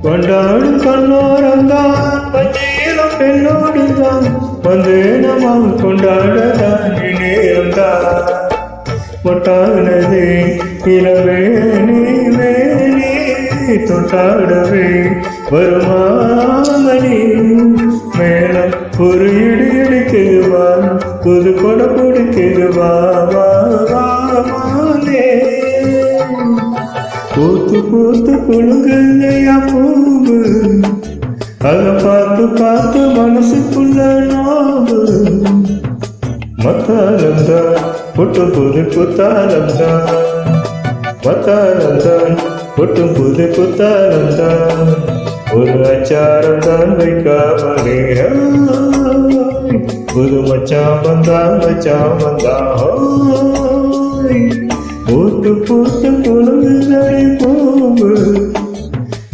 கொண்டாடும் கண்ணோரம்தான் பஞ்சேலம் பெண்ணோடுதான் வந்து நம்ம கொண்டாடதான் நேரம்தான் கொண்டாடுனதே இளவேணி வேணி தொட்டாடவே வருமாமணி மேலம் ஒரு இடி இடிக்குவா புது கொட பிடிக்குவா பூத்து பூத்து குழுங்குதையா பூவு அதை பார்த்து பார்த்து மனசுக்குள்ள நோவு மத்தாலந்தான் பொட்டும் புது புத்தாலந்தான் மத்தாலந்தான் பொட்டும் புது புத்தாலந்தான் ஒரு அச்சாரம் தான் வைக்காமலே புது மச்சான் வந்தான் பூத்து பூத்து குழுங்குதை